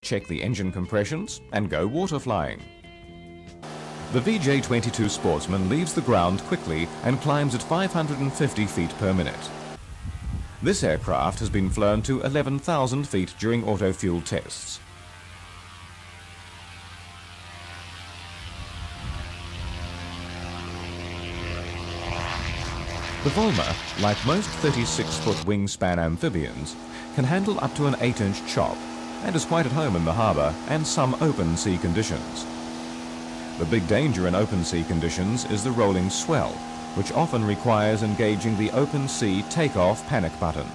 check the engine compressions and go water flying. The VJ22 Sportsman leaves the ground quickly and climbs at 550 feet per minute. This aircraft has been flown to 11,000 feet during auto-fuel tests. The Volmer, like most 36-foot wingspan amphibians, can handle up to an 8-inch chop and is quite at home in the harbour and some open sea conditions. The big danger in open sea conditions is the rolling swell, which often requires engaging the open sea take-off panic button.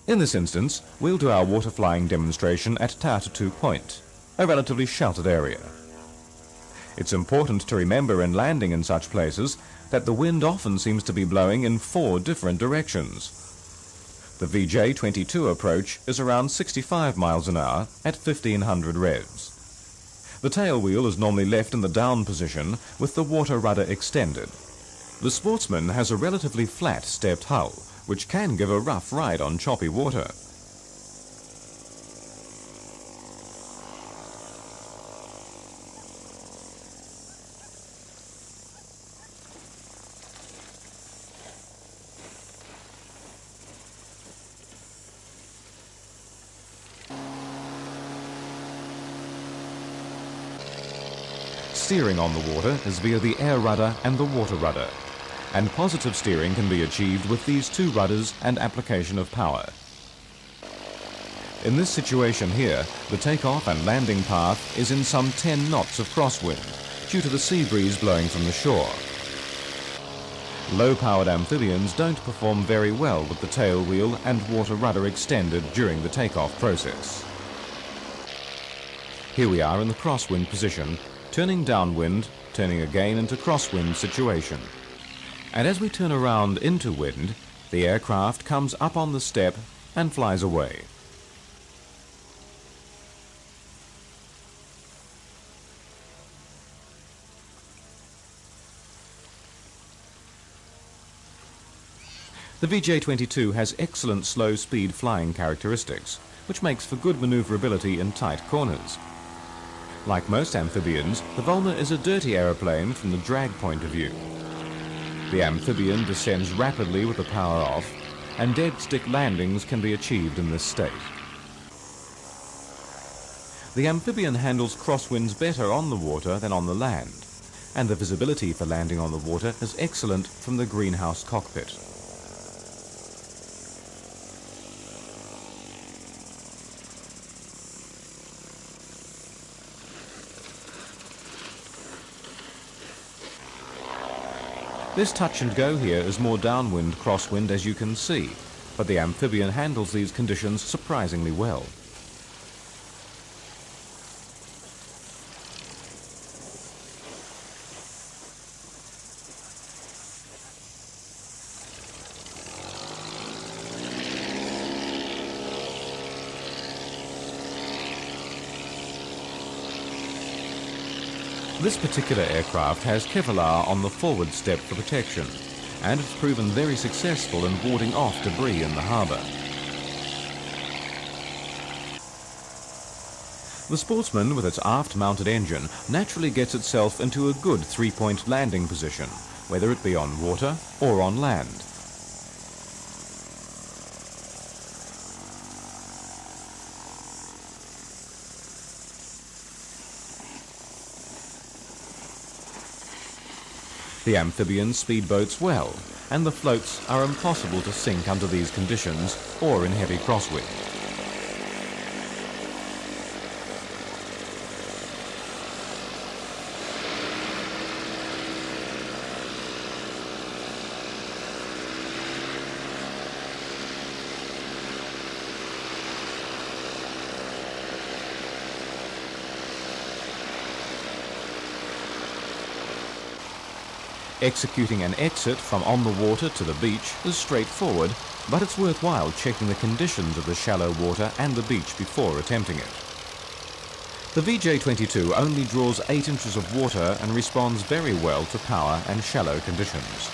In this instance, we'll do our water flying demonstration at Tautatu Point, a relatively sheltered area. It's important to remember in landing in such places that the wind often seems to be blowing in 4 different directions. The VJ22 approach is around 65 miles an hour at 1500 revs. The tail wheel is normally left in the down position with the water rudder extended. The Sportsman has a relatively flat stepped hull, which can give a rough ride on choppy water. Steering on the water is via the air rudder and the water rudder, and positive steering can be achieved with these 2 rudders and application of power. In this situation here, the takeoff and landing path is in some 10 knots of crosswind due to the sea breeze blowing from the shore. Low-powered amphibians don't perform very well with the tail wheel and water rudder extended during the takeoff process. Here we are in the crosswind position, turning downwind, turning again into crosswind situation. And as we turn around into wind, the aircraft comes up on the step and flies away. The VJ22 has excellent slow-speed flying characteristics, which makes for good maneuverability in tight corners. Like most amphibians, the Volmer is a dirty aeroplane from the drag point of view. The amphibian descends rapidly with the power off, and dead-stick landings can be achieved in this state. The amphibian handles crosswinds better on the water than on the land, and the visibility for landing on the water is excellent from the greenhouse cockpit. This touch and go here is more downwind crosswind, as you can see, but the amphibian handles these conditions surprisingly well. This particular aircraft has Kevlar on the forward step for protection, and it's proven very successful in warding off debris in the harbour. The Sportsman, with its aft-mounted engine, naturally gets itself into a good 3-point landing position, whether it be on water or on land. The amphibian speedboats well, and the floats are impossible to sink under these conditions or in heavy crosswind. Executing an exit from on the water to the beach is straightforward, but it's worthwhile checking the conditions of the shallow water and the beach before attempting it. The VJ22 only draws 8 inches of water and responds very well to power and shallow conditions.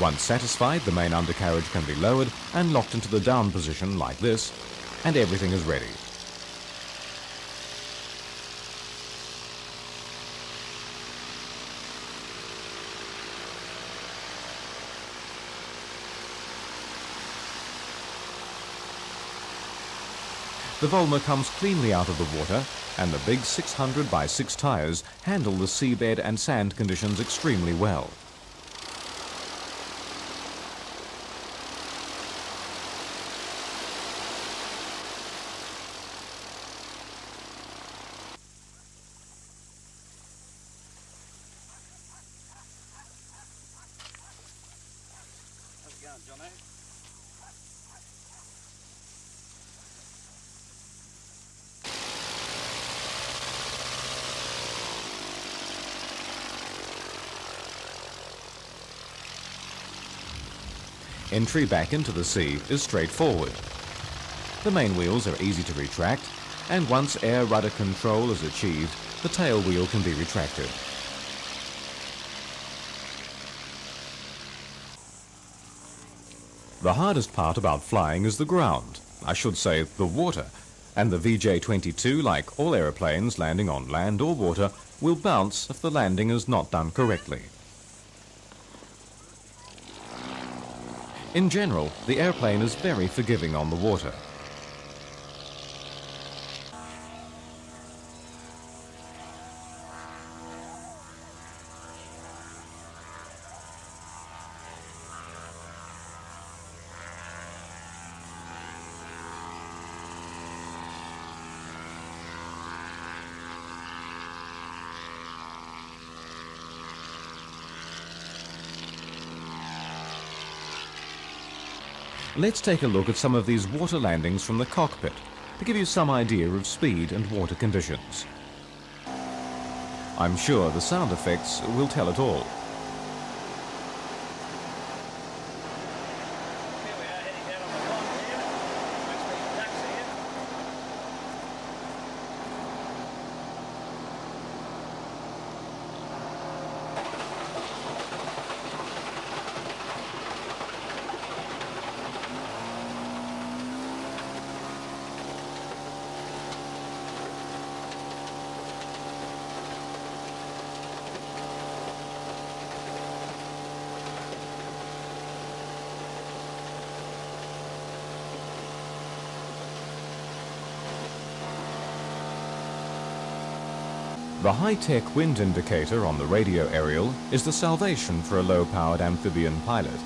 Once satisfied, the main undercarriage can be lowered and locked into the down position like this, and everything is ready. The Volmer comes cleanly out of the water, and the big 600 by 6 tyres handle the seabed and sand conditions extremely well. How's it going, Johnny? Entry back into the sea is straightforward. The main wheels are easy to retract, and once air rudder control is achieved, the tail wheel can be retracted. The hardest part about flying is the ground, I should say the water, and the VJ-22, like all aeroplanes landing on land or water, will bounce if the landing is not done correctly. In general, the airplane is very forgiving on the water. Let's take a look at some of these water landings from the cockpit to give you some idea of speed and water conditions. I'm sure the sound effects will tell it all. Here we are heading down on the pond here. Supposed to be ducks here. The high-tech wind indicator on the radio aerial is the salvation for a low-powered amphibian pilot,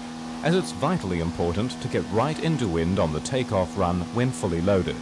as it's vitally important to get right into wind on the takeoff run when fully loaded.